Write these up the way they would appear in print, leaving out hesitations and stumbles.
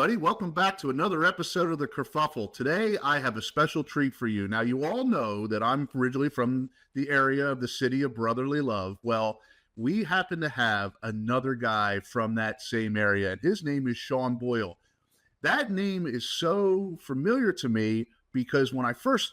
everybody. Welcome back to another episode of the Kerfuffle. Today, I have a special treat for you. Now, you all know that I'm originally from the area of the city of brotherly love. Well, we happen to have another guy from that same area, and his name is Sean Boyle. That name is so familiar to me because when I first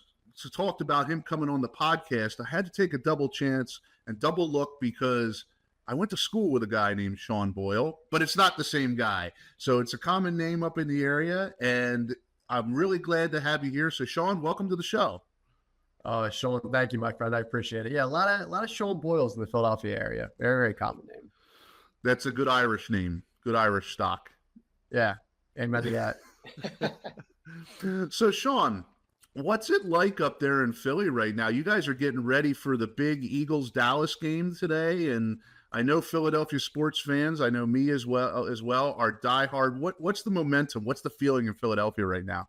talked about him coming on the podcast, I had to take a double chance and double look because I went to school with a guy named Sean Boyle, but it's not the same guy. So it's a common name up in the area, and I'm really glad to have you here. So Sean, welcome to the show. Oh, Sean, thank you, my friend. I appreciate it. Yeah, a lot of Sean Boyles in the Philadelphia area. Very, very common name. That's a good Irish name. Good Irish stock. Yeah, amen to that. So Sean, what's it like up there in Philly right now? You guys are getting ready for the big Eagles-Dallas game today, and I know Philadelphia sports fans, I know me as well, are diehard. What's the momentum? What's the feeling in Philadelphia right now?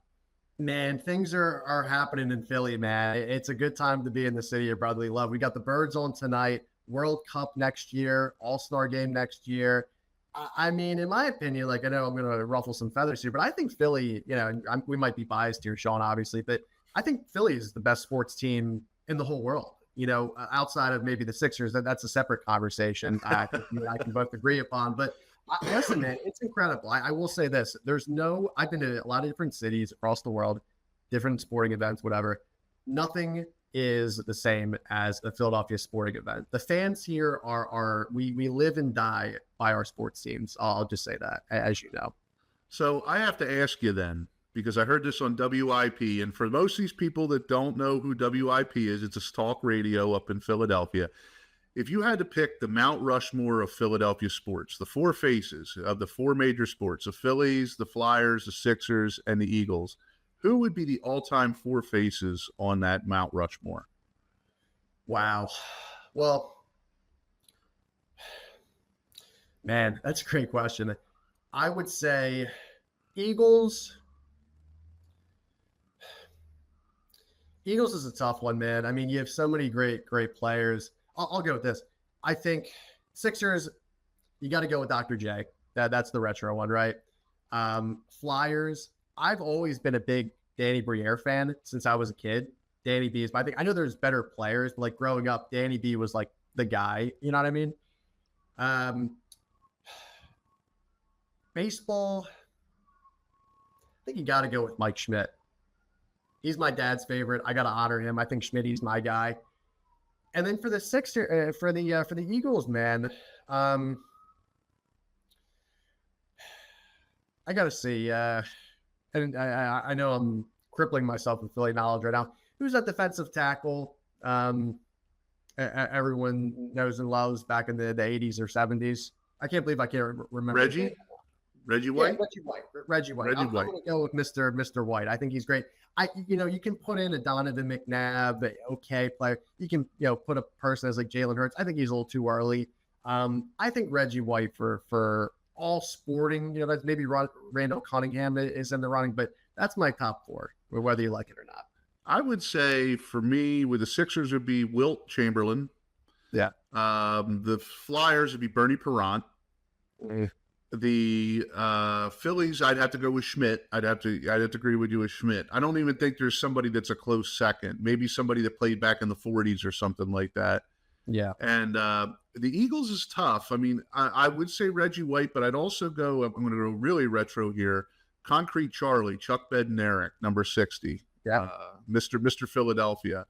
Man, things are happening in Philly, man. It's a good time to be in the city of brotherly love. We got the Birds on tonight, World Cup next year, All-Star game next year. I mean, in my opinion, like I know I'm going to ruffle some feathers here, but I think Philly, we might be biased here, Sean, obviously, but I think Philly is the best sports team in the whole world. Outside of maybe the Sixers, that's a separate conversation. I think you and I can both agree upon. But listen, man, it's incredible. I will say this: I've been to a lot of different cities across the world, different sporting events, whatever. Nothing is the same as a Philadelphia sporting event. The fans here we live and die by our sports teams. I'll just say that, as you know. So I have to ask you then, because I heard this on WIP, and for most of these people that don't know who WIP is, it's a talk radio up in Philadelphia. If you had to pick the Mount Rushmore of Philadelphia sports, the four faces of the four major sports, the Phillies, the Flyers, the Sixers, and the Eagles, who would be the all-time four faces on that Mount Rushmore? Wow. Well, man, that's a great question. I would say Eagles is a tough one, man. I mean, you have so many great players. I'll go with this. I think Sixers, you got to go with Dr. J. That's the retro one, right? Flyers, I've always been a big Danny Briere fan since I was a kid. Danny B is my thing. I know there's better players, but like growing up, Danny B was like the guy. You know what I mean? Baseball, I think you got to go with Mike Schmidt. He's my dad's favorite. I got to honor him. I think Schmitty's my guy. And then for the for the Eagles, man, I got to see. And I know I'm crippling myself with Philly knowledge right now. Who's that defensive tackle? Everyone knows and loves back in the 80s or 70s. I can't believe I can't remember. Reggie White? Yeah, Reggie White. I'm going to go with Mr. White. I think he's great. You can put in a Donovan McNabb, okay player. You can, put a person as like Jalen Hurts. I think he's a little too early. I think Reggie White for all sporting, that's maybe Randall Cunningham is in the running, but that's my top four, whether you like it or not. I would say for me, with the Sixers would be Wilt Chamberlain. Yeah. The Flyers would be Bernie Perrant. The Phillies, I'd have to go with Schmidt. I'd have to agree with you with Schmidt. I don't even think there's somebody that's a close second. Maybe somebody that played back in the 40s or something like that. Yeah. And the Eagles is tough. I mean, I would say Reggie White, but I'd also go, I'm going to go really retro here. Concrete Charlie, Chuck Bednarik, number 60. Yeah. Mr. Philadelphia.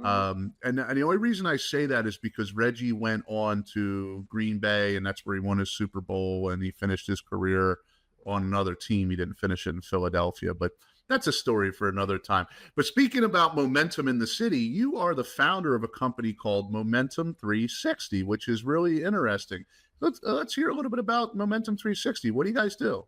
And the only reason I say that is because Reggie went on to Green Bay, and that's where he won his Super Bowl, and he finished his career on another team. He didn't finish it in Philadelphia, but that's a story for another time. But speaking about momentum in the city, you are the founder of a company called Momentum 360, which is really interesting. Let's hear a little bit about Momentum 360. What do you guys do?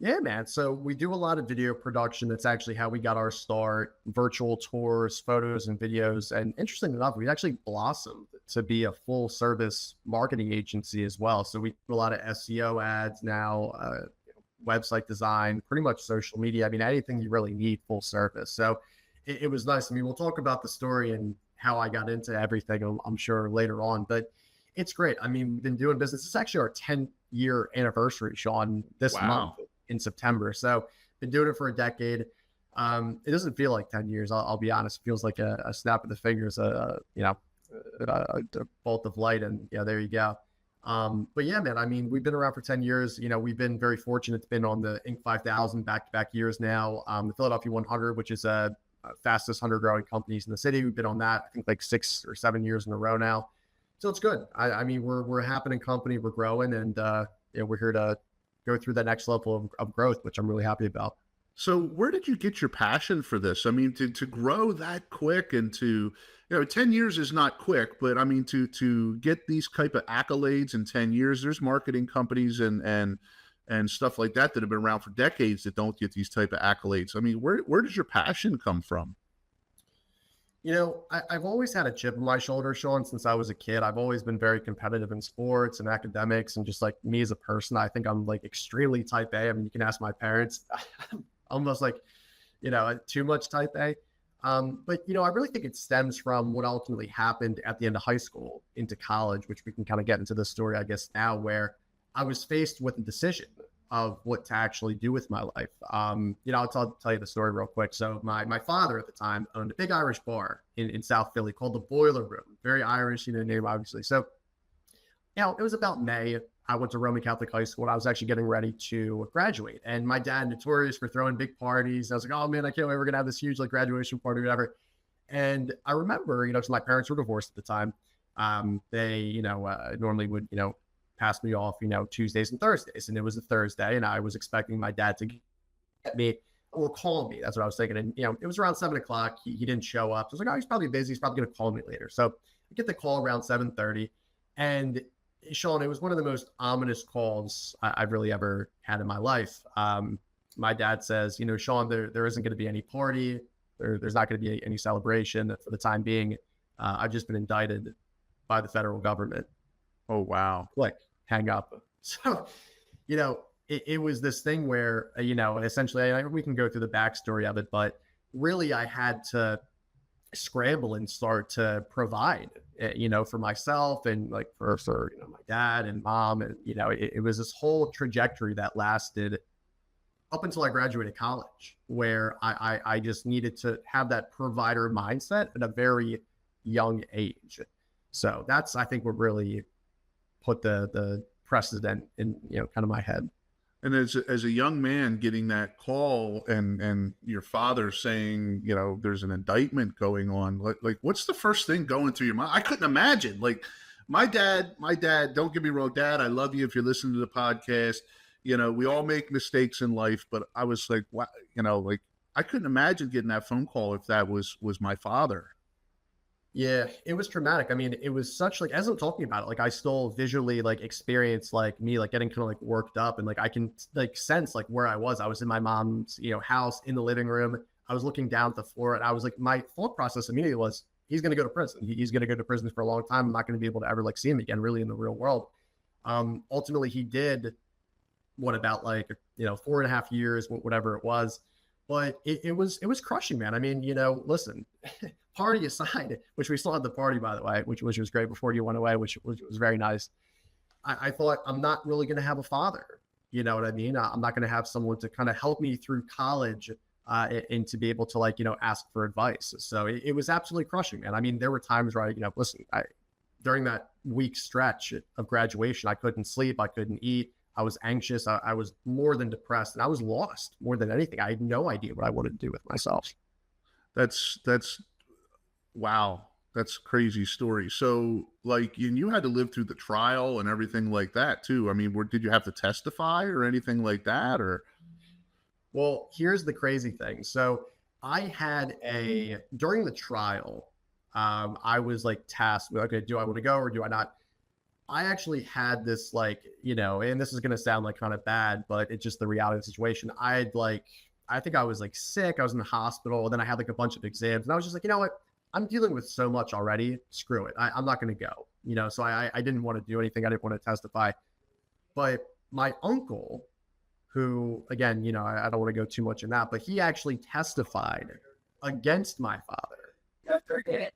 Yeah, man. So we do a lot of video production. That's actually how we got our start. Virtual tours, photos, and videos. And interesting enough, we actually blossomed to be a full service marketing agency as well. So we do a lot of SEO ads now, website design, pretty much social media. I mean, anything you really need full service. So it was nice. I mean, we'll talk about the story and how I got into everything, I'm sure, later on. But it's great. I mean, we've been doing business. It's actually our 10-year anniversary, Sean, this month. in September. So been doing it for a decade. It doesn't feel like 10 years. I'll be honest. It feels like a snap of the fingers, a bolt of light. And yeah, there you go. But yeah, man, I mean, we've been around for 10 years. We've been very fortunate to been on the Inc. 5000 back-to-back years now. The Philadelphia 100, which is fastest 100 growing companies in the city. We've been on that, I think, like 6 or 7 years in a row now. So it's good. I mean, we're a happening company. We're growing, and we're here to go through that next level of growth, which I'm really happy about. So where did you get your passion for this? I mean, to grow that quick and to, 10 years is not quick, but I mean, to get these type of accolades in 10 years, there's marketing companies and stuff like that have been around for decades that don't get these type of accolades. I mean, where does your passion come from? I've always had a chip on my shoulder, Sean, since I was a kid. I've always been very competitive in sports and academics, and just like me as a person, I think I'm like extremely type A. I mean, you can ask my parents, almost like, too much type A. But I really think it stems from what ultimately happened at the end of high school into college, which we can kind of get into this story, I guess, now, where I was faced with a decision of what to actually do with my life. I'll tell you the story real quick. So my father at the time owned a big Irish bar in South Philly called the Boiler Room. Very Irish, name, obviously. So, it was about May. I went to Roman Catholic High School, and I was actually getting ready to graduate. And my dad, notorious for throwing big parties. I was like, oh man, I can't wait. We're going to have this huge graduation party, whatever. And I remember, because my parents were divorced at the time. They, normally would, pass me off, Tuesdays and Thursdays. And it was a Thursday, and I was expecting my dad to get me or call me. That's what I was thinking. And, it was around 7:00. He didn't show up. So I was like, oh, he's probably busy. He's probably going to call me later. So I get the call around 7:30. And Sean, it was one of the most ominous calls I've really ever had in my life. My dad says, Sean, there isn't going to be any party. There's not going to be any celebration for the time being. I've just been indicted by the federal government. Oh, wow. Click, hang up. So, it was this thing where, essentially, we can go through the backstory of it, but really I had to scramble and start to provide, for myself and for my dad and mom. And, it was this whole trajectory that lasted up until I graduated college, where I just needed to have that provider mindset at a very young age. So that's, I think, what really put the precedent in, kind of my head. And as a young man getting that call and your father saying, there's an indictment going on, like what's the first thing going through your mind? I couldn't imagine. Like my dad, don't get me wrong, Dad, I love you if you're listening to the podcast. We all make mistakes in life, but I was like, wow, I couldn't imagine getting that phone call if that was my father. Yeah, it was traumatic. I mean, it was such as I'm talking about it, I still visually experience me getting kind of worked up, and I can sense where I was. I was in my mom's, house in the living room. I was looking down at the floor, and I was my thought process immediately was, he's going to go to prison. He's going to go to prison for a long time. I'm not going to be able to ever see him again, really, in the real world. Ultimately, he did about 4.5 years, whatever it was. But it was crushing, man. I mean, listen, party aside, which we still had the party, by the way, which was great before you went away, which was very nice. I thought, I'm not really going to have a father. You know what I mean? I'm not going to have someone to kind of help me through college and to be able to ask for advice. So it was absolutely crushing, man. I mean, there were times where during that week stretch of graduation, I couldn't sleep. I couldn't eat. I was anxious. I was more than depressed, and I was lost more than anything. I had no idea what I wanted to do with myself. That's wow. That's a crazy story. So and you had to live through the trial and everything like that too. I mean, did you have to testify or anything like that, or? Well, here's the crazy thing. So I had during the trial, I was tasked with, okay, do I want to go or do I not? I actually had this and this is going to sound kind of bad, but it's just the reality of the situation. I think I was sick. I was in the hospital. And then I had a bunch of exams, and I was just you know what? I'm dealing with so much already. Screw it. I'm not going to go, so I didn't want to do anything. I didn't want to testify. But my uncle, who, again, I don't want to go too much in that, but he actually testified against my father.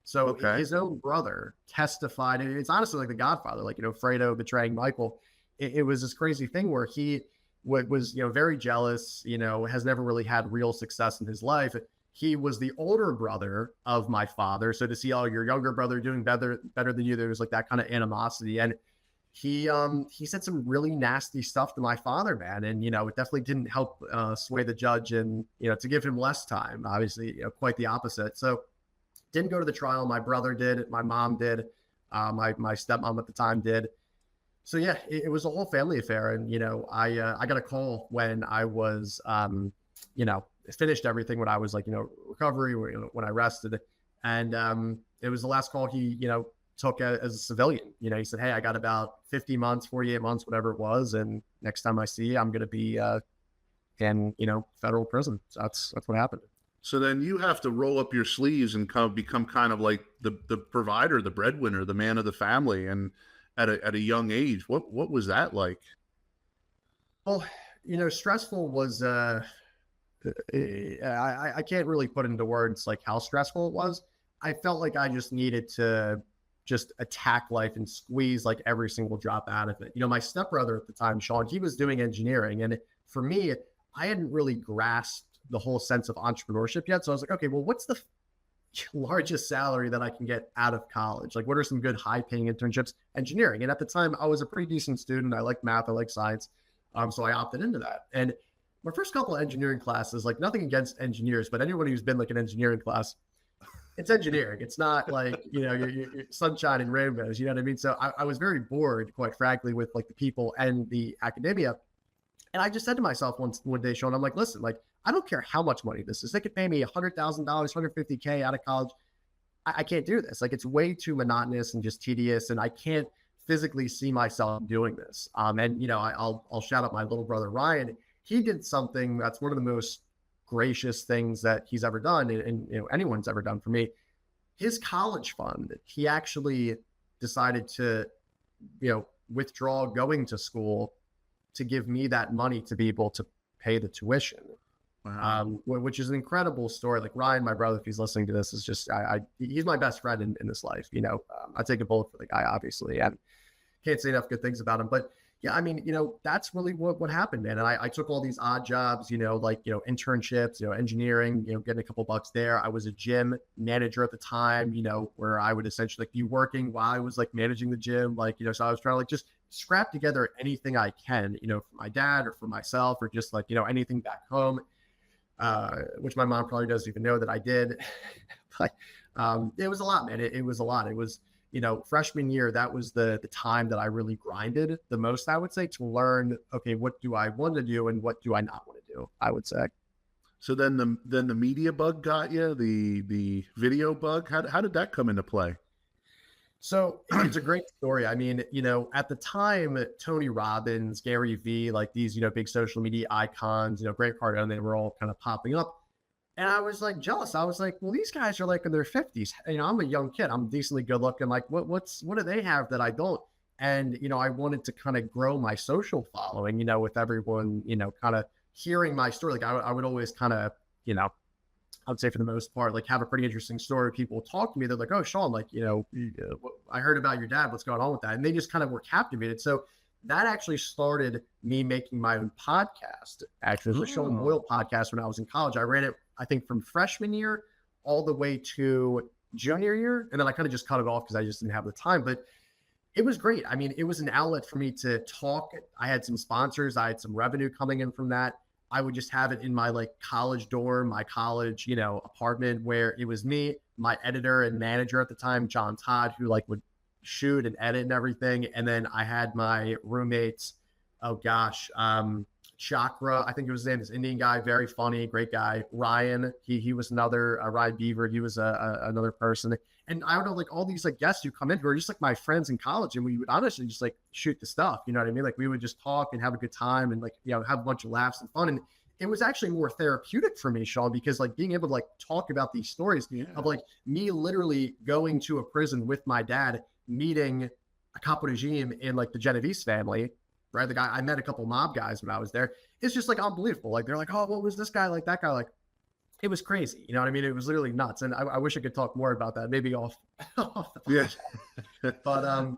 So okay. His own brother testified, and it's honestly The Godfather, Fredo betraying Michael. It was this crazy thing where he was, very jealous, has never really had real success in his life. He was the older brother of my father. So to see, your younger brother doing better than you, there was like that kind of animosity. And he said some really nasty stuff to my father, man. And, it definitely didn't help sway the judge and, to give him less time, obviously, quite the opposite. So didn't go to the trial. My brother did. My mom did. My stepmom at the time did. So yeah, it was a whole family affair. And, I got a call when I was, finished everything, when I was like, recovery, when I rested. And it was the last call he, took as a civilian. He said, hey, I got about 50 months, 48 months, whatever it was. And next time I see you, I'm going to be in, federal prison. So that's what happened. So then you have to roll up your sleeves and become kind of like the provider, the breadwinner, the man of the family. And at a young age, what was that like? Well, stressful was, I can't really put into words like how stressful it was. I felt like I just needed to just attack life and squeeze like every single drop out of it. My stepbrother at the time, Sean, he was doing engineering. And for me, I hadn't really grasped the whole sense of entrepreneurship yet. So I was like, okay, well, what's the largest salary that I can get out of college? Like, what are some good high paying internships? Engineering. And at the time I was a pretty decent student. I like math, I like science. So I opted into that. And my first couple of engineering classes, like nothing against engineers, but anyone who's been like an engineering class, it's engineering. It's not like, your sunshine and rainbows, you know what I mean? So I was very bored, quite frankly, with like the people and the academia. And I just said to myself one day, Sean, I'm like, listen, like, I don't care how much money this is. They could pay me $100,000, $150K out of college. I can't do this. Like, it's way too monotonous and just tedious. And I can't physically see myself doing this. And, I'll shout out my little brother, Ryan. He did something that's one of the most gracious things that he's ever done, and anyone's ever done for me. His college fund, he actually decided to withdraw going to school to give me that money to be able to pay the tuition. Wow. Which is an incredible story. Like, Ryan, my brother, if he's listening to this, is just he's my best friend in this life. I take a bullet for the guy, obviously, and can't say enough good things about him. But yeah, I mean, that's really what happened, man. And I took all these odd jobs, like, internships, engineering, getting a couple bucks there. I was a gym manager at the time, where I would essentially be working while I was like managing the gym, like, so I was trying to like just scrap together anything I can, for my dad or for myself, or just like, anything back home, which my mom probably doesn't even know that I did. But it was a lot, man. It was a lot. It was, freshman year, that was the time that I really grinded the most, I would say, to learn, okay, what do I want to do and what do I not want to do, I would say. So then the media bug got you, the video bug. How did that come into play? So it's a great story. I mean, at the time, Tony Robbins, Gary Vee, like these, big social media icons, Grant Cardone, they were all kind of popping up. And I was like jealous. I was like, well, these guys are like in their 50s. I'm a young kid. I'm decently good looking. Like, what do they have that I don't? And, I wanted to kind of grow my social following, with everyone, kind of hearing my story. Like, I would always kind of, I would say for the most part, like, have a pretty interesting story. People talk to me. They're like, oh, Sean, like, I heard about your dad. What's going on with that? And they just kind of were captivated. So that actually started me making my own podcast. Actually, it was a Sean Boyle podcast when I was in college. I ran it, I think, from freshman year all the way to junior year. And then I kind of just cut it off because I just didn't have the time. But it was great. I mean, it was an outlet for me to talk. I had some sponsors. I had some revenue coming in from that. I would just have it in my like college dorm, my college, apartment, where it was me, my editor and manager at the time, John Todd, who like would shoot and edit and everything. And then I had my roommates, Chakra, I think it was his name, this Indian guy, very funny, great guy. Ryan, he was another, Ryan Beaver, he was another person. And I don't know, like all these like guests who come in who are just like my friends in college, and we would honestly just like shoot the stuff, you know what I mean? Like we would just talk and have a good time and like, have a bunch of laughs and fun. And it was actually more therapeutic for me, Sean, because like being able to like talk about these stories of like me literally going to a prison with my dad, meeting a capo regime in like the Genovese family, right? The guy, I met a couple mob guys when I was there. It's just like unbelievable. Like they're like, oh, what was this guy like, that guy like? It was crazy. You know what I mean? It was literally nuts. And I wish I could talk more about that, maybe off the podcast. Yeah. But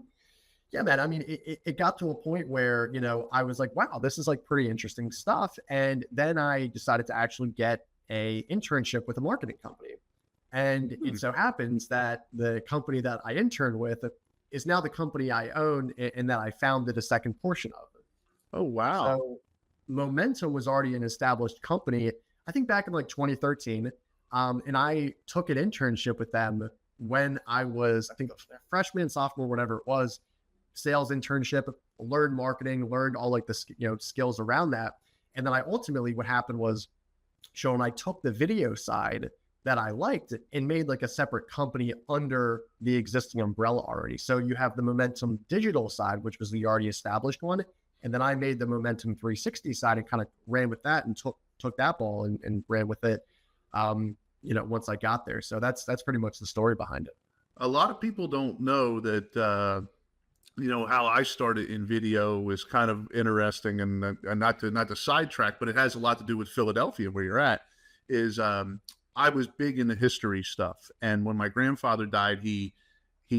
Yeah, man. I mean, it got to a point where, I was like, wow, this is like pretty interesting stuff. And then I decided to actually get a internship with a marketing company. And Hmm. it so happens that the company that I interned with is now the company I own and that I founded a second portion of. Oh, wow. So Momentum was already an established company, I think back in like 2013. And I took an internship with them when I was, I think, a freshman, sophomore, whatever it was, sales internship, learned marketing, learned all like the skills around that. And then I ultimately, what happened was, Sean, I took the video side that I liked and made like a separate company under the existing umbrella already. So you have the Momentum digital side, which was the already established one. And then I made the Momentum 360 side and kind of ran with that and took that ball and ran with it, once I got there. So that's pretty much the story behind it. A lot of people don't know that, how I started in video was kind of interesting, and not to sidetrack, but it has a lot to do with Philadelphia, where you're at. Is I was big into history stuff, and when my grandfather died, he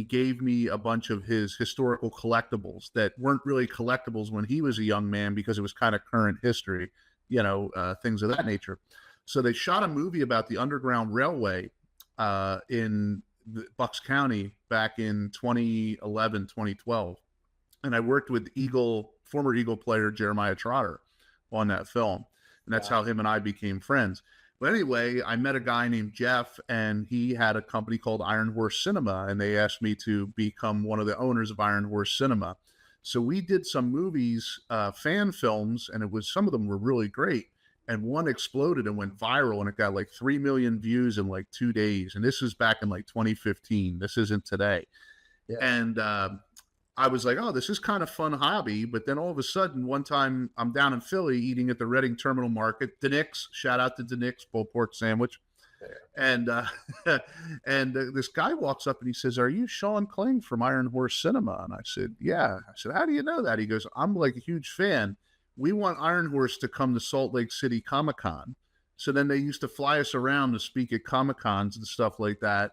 gave me a bunch of his historical collectibles that weren't really collectibles when he was a young man, because it was kind of current history, things of that nature. So they shot a movie about the Underground Railway in Bucks County back in 2011, 2012. And I worked with former Eagle player Jeremiah Trotter on that film. And that's how him and I became friends. But anyway, I met a guy named Jeff, and he had a company called Iron Horse Cinema, and they asked me to become one of the owners of Iron Horse Cinema. So we did some movies, fan films, and some of them were really great. And one exploded and went viral, and it got like 3 million views in like 2 days. And this was back in like 2015. This isn't today. Yeah. And I was like, oh, this is kind of fun hobby. But then all of a sudden, one time I'm down in Philly eating at the Reading Terminal Market. Denix, shout out to Denix, pulled pork sandwich. And this guy walks up and he says, "Are you Sean Kling from Iron Horse Cinema?" And I said, "Yeah." I said, "How do you know that?" He goes, "I'm like a huge fan. We want Iron Horse to come to Salt Lake City Comic-Con." So then they used to fly us around to speak at Comic-Cons and stuff like that.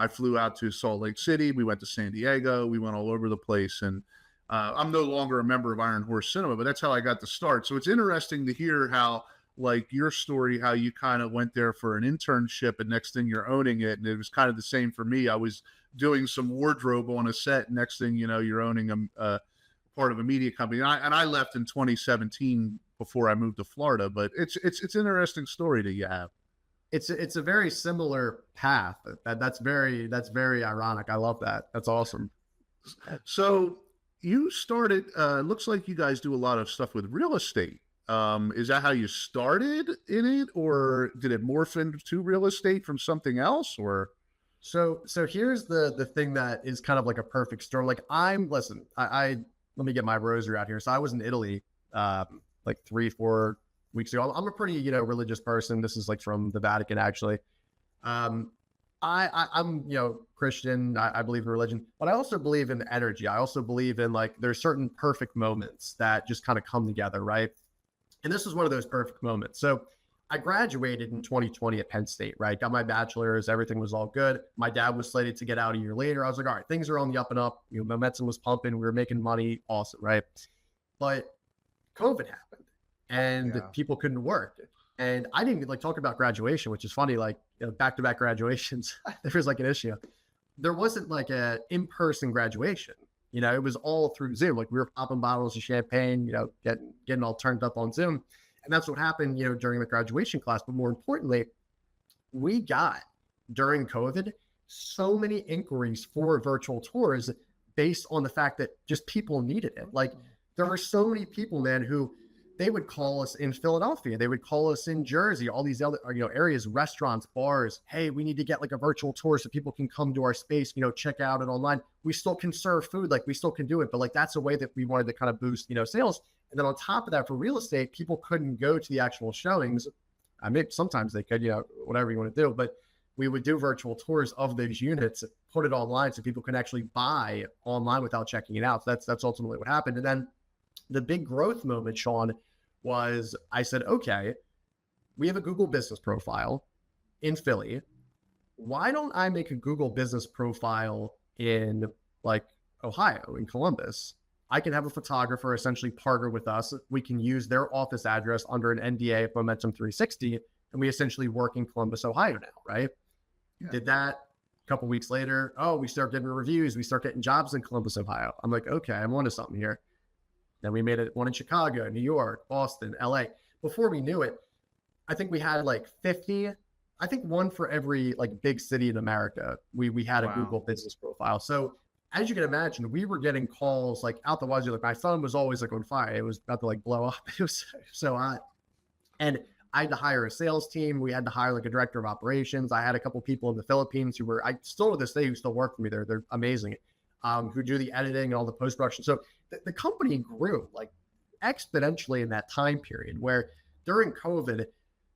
I flew out to Salt Lake City. We went to San Diego. We went all over the place. And I'm no longer a member of Iron Horse Cinema, but that's how I got to start. So it's interesting to hear how, like your story, how you kind of went there for an internship and next thing you're owning it. And it was kind of the same for me. I was doing some wardrobe on a set. Next thing you know, you're owning a part of a media company. And I left in 2017 before I moved to Florida, but it's an interesting story that you have. It's a very similar path. That's very ironic. I love that. That's awesome. So you started, looks like you guys do a lot of stuff with real estate. Is that how you started in it, or did it morph into real estate from something else? Or so here's the thing that is kind of like a perfect story. Like I let me get my rosary out here. So I was in Italy like 3-4 weeks ago. I'm a pretty religious person. This is like from the Vatican actually. I'm Christian. I believe in religion, but I also believe in energy. I also believe in like there's certain perfect moments that just kind of come together, right? And this was one of those perfect moments. So I graduated in 2020 at Penn State, right? Got my bachelor's, everything was all good. My dad was slated to get out a year later. I was like, all right, things are on the up and up. Momentum was pumping. We were making money. Awesome, right? But COVID happened and people couldn't work. And I didn't like talk about graduation, which is funny, like back-to-back graduations, there was like an issue. There wasn't like a in-person graduation. It was all through Zoom. Like we were popping bottles of champagne, getting all turned up on Zoom. And that's what happened, during the graduation class. But more importantly, we got during COVID so many inquiries for virtual tours based on the fact that just people needed it. Like there are so many people, man, who they would call us in Philadelphia. They would call us in Jersey, all these other, areas, restaurants, bars. Hey, we need to get like a virtual tour so people can come to our space, check out it online. We still can serve food. Like we still can do it. But like, that's a way that we wanted to kind of boost, sales. And then on top of that, for real estate, people couldn't go to the actual showings. I mean, sometimes they could, whatever you want to do, but we would do virtual tours of those units, put it online so people can actually buy online without checking it out. So that's ultimately what happened. And then the big growth moment, Sean, was I said, okay, we have a Google business profile in Philly. Why don't I make a Google business profile in like Ohio, in Columbus, I can have a photographer essentially partner with us. We can use their office address under an NDA of Momentum 360, and we essentially work in Columbus, Ohio now, right? Yeah. Did that a couple weeks later. Oh, we start getting reviews. We start getting jobs in Columbus, Ohio. I'm like, okay, I'm onto something here. Then we made it one in Chicago, New York, Boston, LA. Before we knew it, I think we had like 50, I think one for every like big city in America. We had a Google business profile. So as you can imagine, we were getting calls like out the wazoo. Like my phone was always like on fire. It was about to like blow up. It was so hot. And I had to hire a sales team. We had to hire like a director of operations. I had a couple people in the Philippines who were, I still to this day, who still work for me. They're amazing, who do the editing and all the post-production. So the company grew like exponentially in that time period, where during COVID,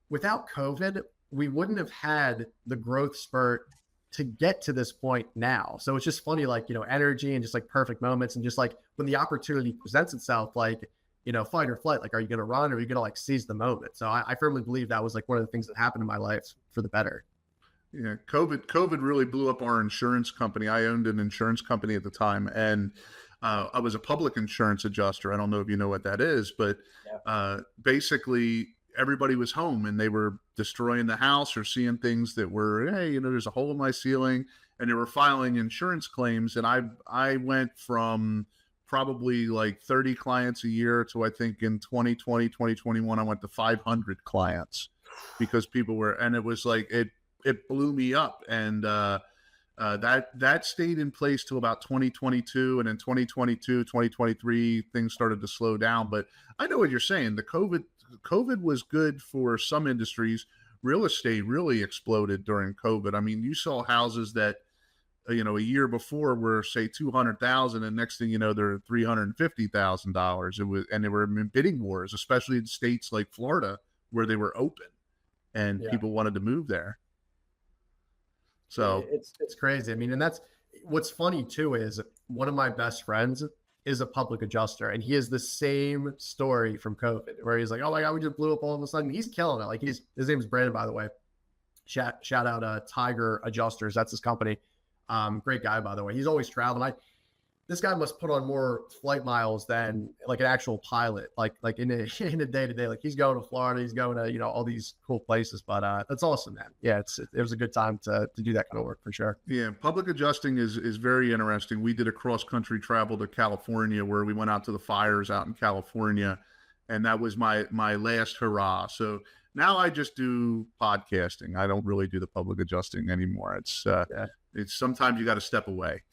without COVID, we wouldn't have had the growth spurt to get to this point now. So it's just funny, like, energy and just like perfect moments. And just like when the opportunity presents itself, like, fight or flight, like, are you going to run or are you going to like seize the moment? So I firmly believe that was like one of the things that happened in my life for the better. Yeah. COVID really blew up our insurance company. I owned an insurance company at the time, and I was a public insurance adjuster. I don't know if you know what that is, but basically everybody was home and they were destroying the house or seeing things that were, hey, there's a hole in my ceiling, and they were filing insurance claims. And I went from probably like 30 clients a year to, I think in 2020, 2021, I went to 500 clients because people were, and it was like, it blew me up. And that stayed in place till about 2022. And in 2022, 2023, things started to slow down. But I know what you're saying. The COVID was good for some industries. Real estate really exploded during COVID. I mean, you saw houses that, a year before were say 200,000, and next thing you know, they're $350,000. It was, and they were in bidding wars, especially in states like Florida where they were open and people wanted to move there. So it's crazy. I mean, and that's what's funny too, is one of my best friends is a public adjuster, and he has the same story from COVID, where he's like, oh my God, we just blew up all of a sudden. He's killing it. Like his name is Brandon, by the way. Shout out Tiger Adjusters. That's his company. Great guy, by the way. He's always traveling. This guy must put on more flight miles than like an actual pilot, like in a day to day. Like he's going to Florida, he's going to all these cool places. But that's awesome, man. Yeah, it was a good time to do that kind of work for sure. Yeah, public adjusting is very interesting. We did a cross country travel to California, where we went out to the fires out in California, and that was my last hurrah. So now I just do podcasting. I don't really do the public adjusting anymore. It's sometimes you got to step away.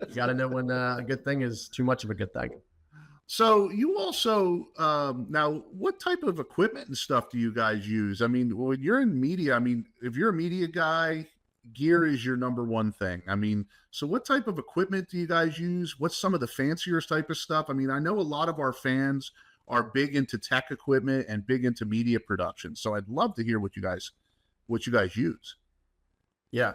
You got to know when a good thing is too much of a good thing. So you also, now what type of equipment and stuff do you guys use? I mean, when you're in media, I mean, if you're a media guy, gear is your number one thing. I mean, so what type of equipment do you guys use? What's some of the fancier type of stuff? I mean, I know a lot of our fans are big into tech equipment and big into media production. So I'd love to hear what you guys use. Yeah.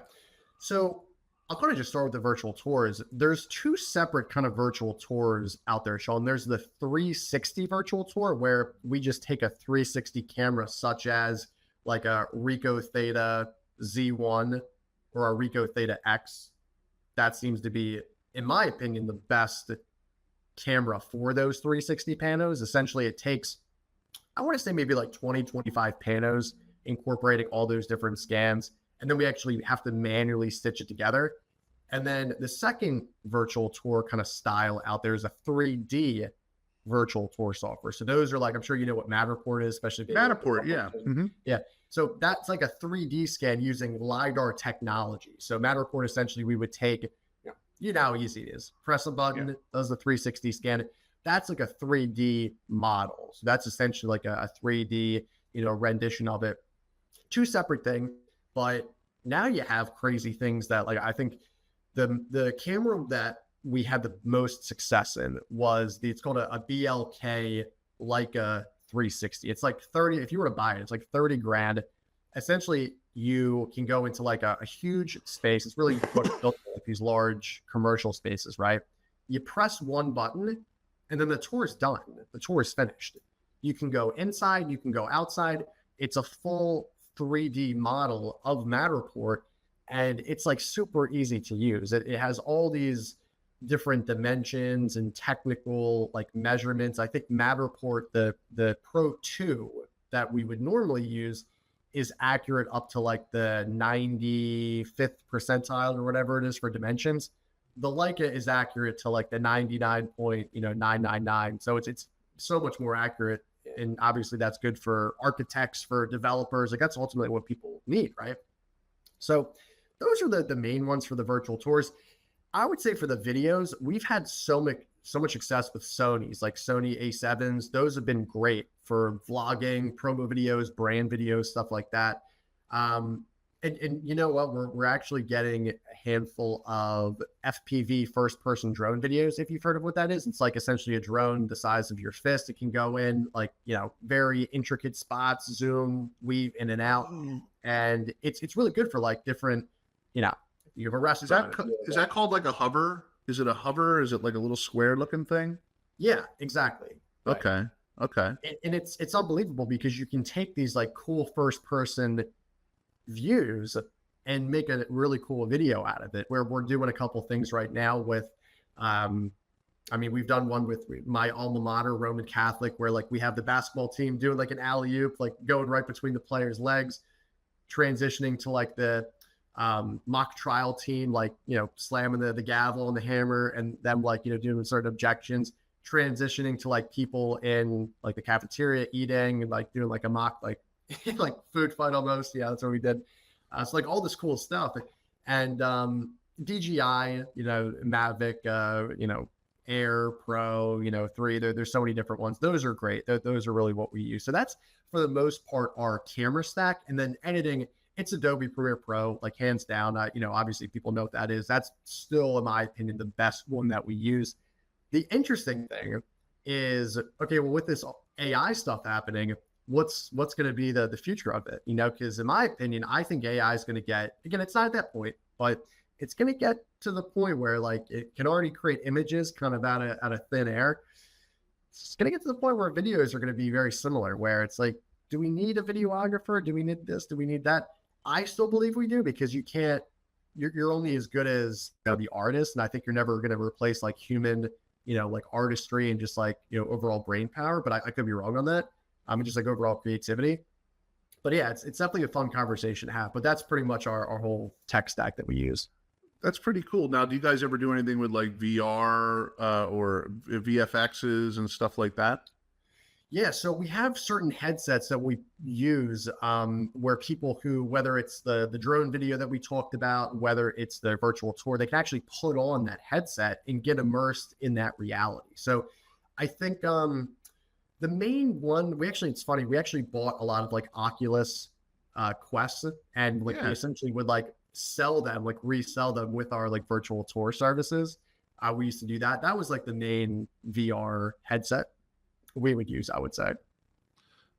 So I'll kind of just start with the virtual tours. There's two separate kind of virtual tours out there, Sean. There's the 360 virtual tour, where we just take a 360 camera, such as like a Ricoh Theta Z1 or a Ricoh Theta X. That seems to be, in my opinion, the best camera for those 360 panos. Essentially, it takes, I want to say maybe like 20, 25 panos, incorporating all those different scans. And then we actually have to manually stitch it together. And then the second virtual tour kind of style out there is a 3D virtual tour software. So those are like, I'm sure you know what Matterport is, especially Matterport. Yeah. Mm-hmm. Yeah. So that's like a 3D scan using LiDAR technology. So Matterport, essentially, we would take, you know how easy it is. Press a button, it does the 360 scan. That's like a 3D model. So that's essentially like a 3D, rendition of it. Two separate things. But now you have crazy things that, like, I think the camera that we had the most success in was it's called a BLK Leica 360. It's like 30, if you were to buy it, it's like 30 grand. Essentially, you can go into like a huge space. It's really built like these large commercial spaces, right? You press one button and then the tour is done. The tour is finished. You can go inside, you can go outside. It's a full 3D model of Matterport, and it's like super easy to use. It has all these different dimensions and technical like measurements. I think Matterport, the Pro 2 that we would normally use, is accurate up to like the 95th percentile or whatever it is for dimensions. The Leica is accurate to like the 99.999. So it's so much more accurate. And obviously that's good for architects, for developers. Like that's ultimately what people need, right? So those are the main ones for the virtual tours. I would say for the videos, we've had so much success with Sony's, like Sony A7s. Those have been great for vlogging, promo videos, brand videos, stuff like that. And you know what? We're actually getting a handful of FPV first-person drone videos. If you've heard of what that is, it's like essentially a drone the size of your fist. It can go in like, very intricate spots, zoom, weave in and out, and it's really good for like different, you have a restaurant. Is that called like a hover? Is it a hover? Is it like a little square-looking thing? Yeah, exactly. Right. Okay. And it's unbelievable because you can take these like cool first-person views and make a really cool video out of it, where we're doing a couple things right now with we've done one with my alma mater, Roman Catholic, where like we have the basketball team doing like an alley-oop, like going right between the players' legs, transitioning to like the mock trial team, like slamming the gavel and the hammer, and them like doing certain objections, transitioning to like people in like the cafeteria eating and like doing like a mock like like food fight almost. Yeah, that's what we did. So like all this cool stuff. And DJI, Mavic, Air Pro, 3, there's so many different ones. Those are great. Those are really what we use. So that's for the most part our camera stack. And then editing, it's Adobe Premiere Pro, like hands down. Obviously people know what that is. That's still, in my opinion, the best one that we use. The interesting thing is, okay, well, with this AI stuff happening, what's going to be the future of it? Because in my opinion, I think AI is going to get, again, it's not at that point, but it's going to get to the point where like it can already create images kind of out of thin air. It's going to get to the point where videos are going to be very similar, where it's like, do we need a videographer? Do we need this? Do we need that? I still believe we do, because you're only as good as the artist. And I think you're never going to replace like human, like artistry and just like, overall brain power, but I could be wrong on that. Just like overall creativity. But yeah, it's definitely a fun conversation to have, but that's pretty much our whole tech stack that we use. That's pretty cool. Now, do you guys ever do anything with like VR or VFXs and stuff like that? Yeah, so we have certain headsets that we use where people who, whether it's the drone video that we talked about, whether it's the virtual tour, they can actually put on that headset and get immersed in that reality. So I think the main one, it's funny, we actually bought a lot of like Oculus Quests, and like we essentially would like sell them, like resell them with our like virtual tour services. We used to do that. That was like the main VR headset we would use, I would say.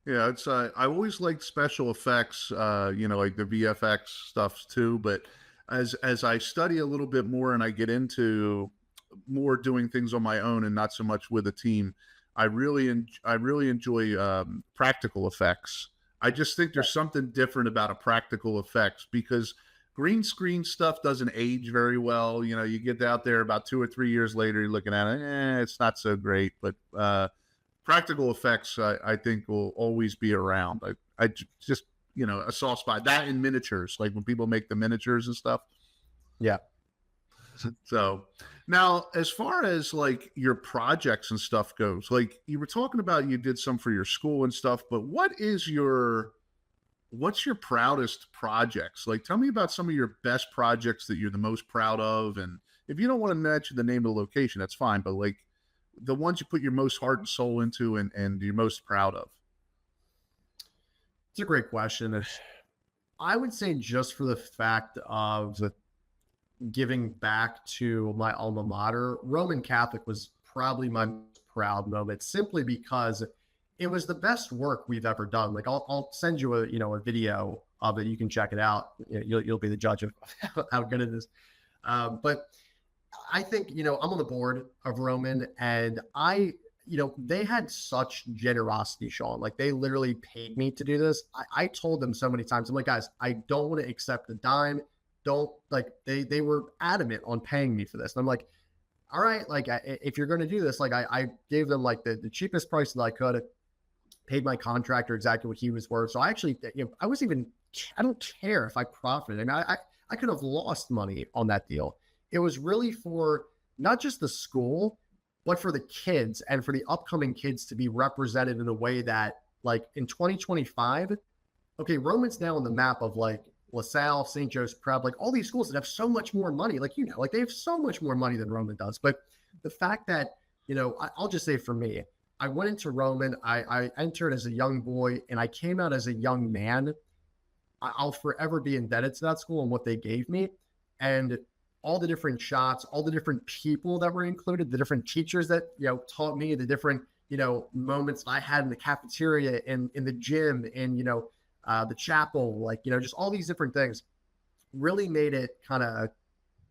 Yeah, it's I always liked special effects, like the VFX stuff too. But as I study a little bit more and I get into more doing things on my own and not so much with a team, I really enjoy practical effects. I just think there's something different about a practical effects, because green screen stuff doesn't age very well. You get out there about 2 or 3 years later, you're looking at it, it's not so great. But practical effects, I think, will always be around. I just, a soft spot. That in miniatures, like when people make the miniatures and stuff. Yeah. So now, as far as like your projects and stuff goes, like you were talking about, you did some for your school and stuff, but what's your proudest projects? Like, tell me about some of your best projects that you're the most proud of. And if you don't want to mention the name of the location, that's fine. But like the ones you put your most heart and soul into and you're most proud of. It's a great question. I would say just for the fact of giving back to my alma mater, Roman Catholic was probably my most proud moment, simply because it was the best work we've ever done. Like I'll send you a video of it. You can check it out. You'll be the judge of how good it is. But I think, I'm on the board of Roman, and they had such generosity, Sean. Like they literally paid me to do this. I told them so many times, I'm like, guys, I don't want to accept a dime. Don't, like, they were adamant on paying me for this. And I'm like, all right, like if you're going to do this, like I gave them like the cheapest price that I could, paid my contractor exactly what he was worth. So I actually, I don't care if I profited. I mean, I could have lost money on that deal. It was really for not just the school, but for the kids and for the upcoming kids to be represented in a way that, like, in 2025, okay, Roman's now on the map of like LaSalle, St. Joe's Prep, like all these schools that have so much more money, like, like they have so much more money than Roman does. But the fact that, I'll just say for me, I went into Roman, I entered as a young boy and I came out as a young man. I'll forever be indebted to that school and what they gave me. And all the different shots, all the different people that were included, the different teachers that, taught me, the different, moments I had in the cafeteria and in the gym and, the chapel, like, just all these different things really made it kind of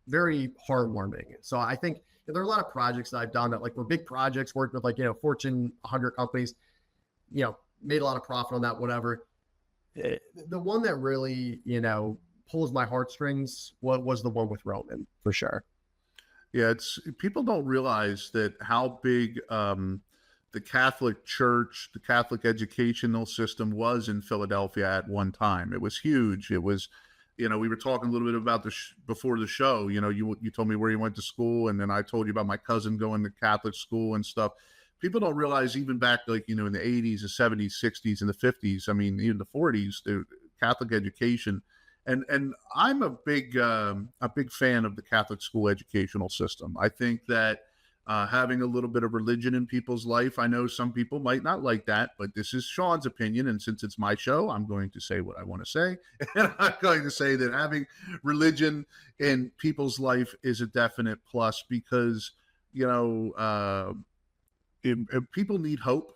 very heartwarming. So I think there are a lot of projects that I've done that like were big projects, worked with like, Fortune 100 companies, made a lot of profit on that, whatever. The one that really, pulls my heartstrings was the one with Roman, for sure. Yeah, people don't realize that how big the Catholic Church, the Catholic educational system was in Philadelphia at one time. It was huge. It was, we were talking a little bit about before the show. You told me where you went to school, and then I told you about my cousin going to Catholic school and stuff. People don't realize even back, like, in the 80s, the 70s, 60s, and the 50s, I mean, even the 40s, the Catholic education. And I'm a big fan of the Catholic school educational system. I think that having a little bit of religion in people's life, I know some people might not like that, but this is Sean's opinion. And since it's my show, I'm going to say what I want to say. And I'm going to say that having religion in people's life is a definite plus because, if people need hope.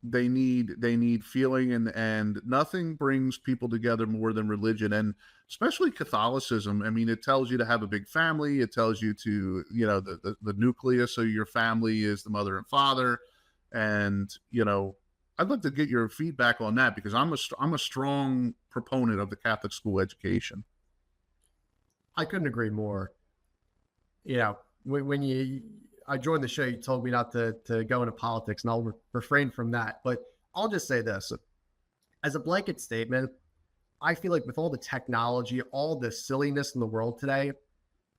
They need feeling, and nothing brings people together more than religion, and especially Catholicism. I mean, it tells you to have a big family. It tells you to, the nucleus of your family is the mother and father. And, I'd love to get your feedback on that because I'm a strong proponent of the Catholic school education. I couldn't agree more. When I joined the show, you told me not to go into politics, and I'll refrain from that. But I'll just say this. As a blanket statement, I feel like with all the technology, all the silliness in the world today,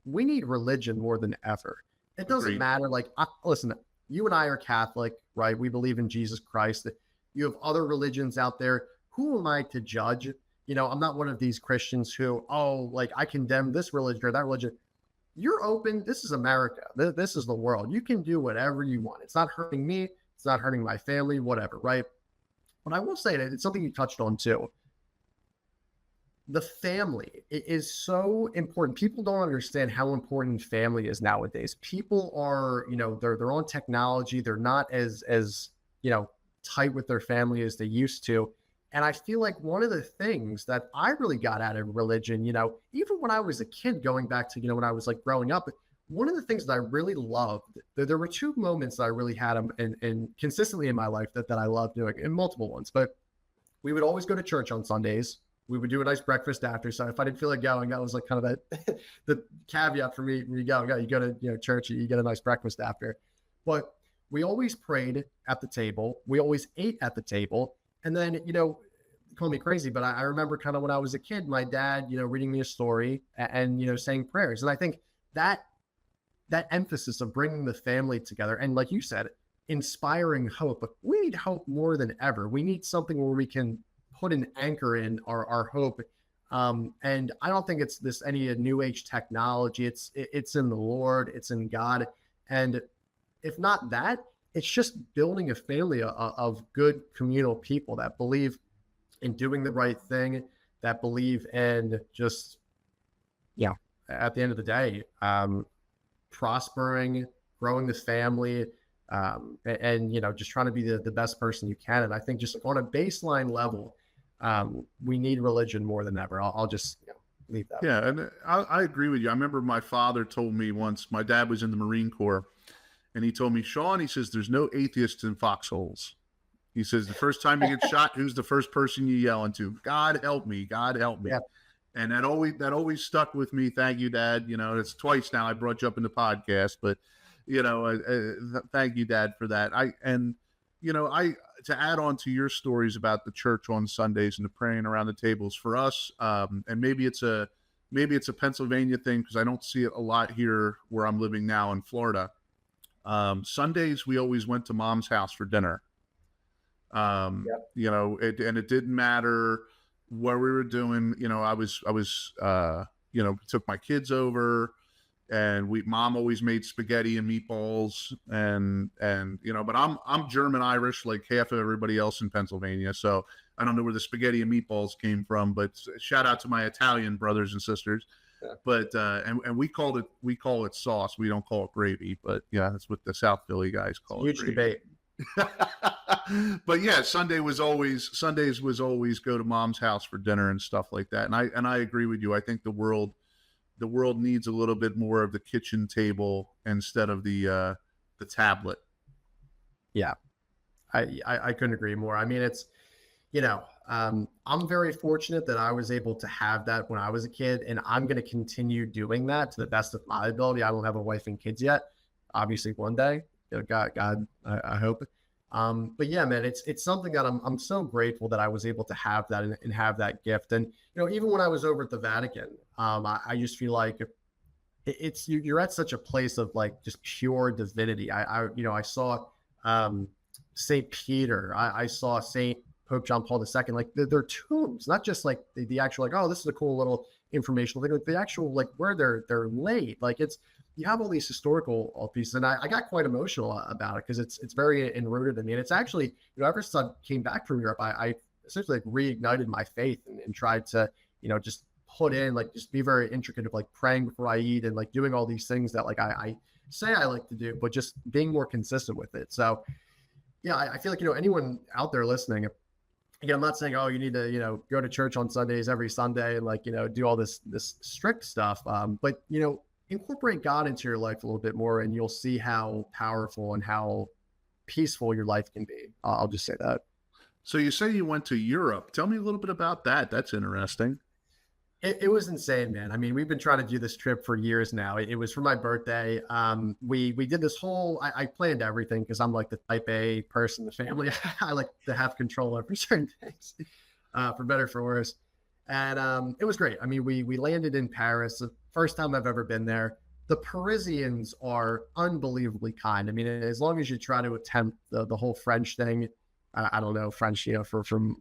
we need religion more than ever. It doesn't Agreed. matter. Like, listen, you and I are Catholic, right? We believe in Jesus Christ. You have other religions out there. Who am I to judge? I'm not one of these Christians who, like, I condemn this religion or that religion. You're open. This is America. This is the world. You can do whatever you want. It's not hurting me. It's not hurting my family, whatever, right? But I will say that it's something you touched on too. The family is so important. People don't understand how important family is nowadays. People are, they're on technology. They're not as tight with their family as they used to. And I feel like one of the things that I really got out of religion, even when I was a kid, going back to, when I was like growing up, one of the things that I really loved, there were two moments that I really had and consistently in my life that I loved doing, and multiple ones. But we would always go to church on Sundays. We would do a nice breakfast after. So if I didn't feel like going, that was like kind of the caveat for me. You go to church, you get a nice breakfast after. But we always prayed at the table. We always ate at the table. And then, call me crazy, but I remember kind of when I was a kid, my dad, reading me a story and, saying prayers. And I think that emphasis of bringing the family together and, like you said, inspiring hope. But we need hope more than ever. We need something where we can put an anchor in our hope. And I don't think it's any new age technology. It's in the Lord. It's in God. And if not that, it's just building a family of good communal people that believe in doing the right thing, that believe in just, at the end of the day, prospering, growing the family, and just trying to be the best person you can. And I think just on a baseline level, we need religion more than ever. I'll just leave that. Yeah, and I agree with you. I remember my father told me once, my dad was in the Marine Corps, and he told me, Sean, he says, there's no atheists in foxholes. He says, the first time you get shot, who's the first person you yell into? God help me. God help me. Yeah. And that always stuck with me. Thank you, Dad. It's twice now I brought you up in the podcast, but Thank you, Dad, for that. To add on to your stories about the church on Sundays and the praying around the tables for us, and maybe it's a Pennsylvania thing because I don't see it a lot here where I'm living now in Florida. Sundays we always went to Mom's house for dinner. Yep. It didn't matter what we were doing. I was took my kids over. And Mom always made spaghetti and meatballs, and but I'm German Irish like half of everybody else in Pennsylvania, so I don't know where the spaghetti and meatballs came from. But shout out to my Italian brothers and sisters. Yeah. But and we call it sauce. We don't call it gravy, but yeah, that's what the South Philly guys call it. Huge debate. But yeah, Sundays was always go to Mom's house for dinner and stuff like that. And I agree with you. I think the world needs a little bit more of the kitchen table instead of the tablet. Yeah, I couldn't agree more. I mean, it's, I'm very fortunate that I was able to have that when I was a kid, and I'm going to continue doing that to the best of my ability. I don't have a wife and kids yet. Obviously one day, God, I hope. But yeah, man, it's something that I'm so grateful that I was able to have that and have that gift. And, even when I was over at the Vatican, I just feel like you're at such a place of like just pure divinity. I saw St. Peter, I saw St. Pope John Paul II, like their tombs, not just like the actual, like, oh, this is a cool little informational thing, like the actual, like where they're laid. Like you have all these historical pieces, and I got quite emotional about it because it's very enrooted in me. And it's actually, ever since I came back from Europe, I essentially like reignited my faith and tried to, just put in, like, just be very intricate of like praying before I eat and like doing all these things that like I say I like to do, but just being more consistent with it. So yeah, I feel like, anyone out there listening, again, I'm not saying, oh, you need to, go to church on Sundays every Sunday and like, do all this strict stuff. But, incorporate God into your life a little bit more, and you'll see how powerful and how peaceful your life can be. I'll just say that. So you say you went to Europe. Tell me a little bit about that. That's interesting. It was insane, man. I mean, we've been trying to do this trip for years now. It was for my birthday. We did this whole, I planned everything because I'm like the type A person in the family. I like to have control over certain things, for better or for worse. And it was great. I mean, we landed in Paris, the first time I've ever been there. The Parisians are unbelievably kind. I mean, as long as you try to attempt the whole French thing, I don't know French, from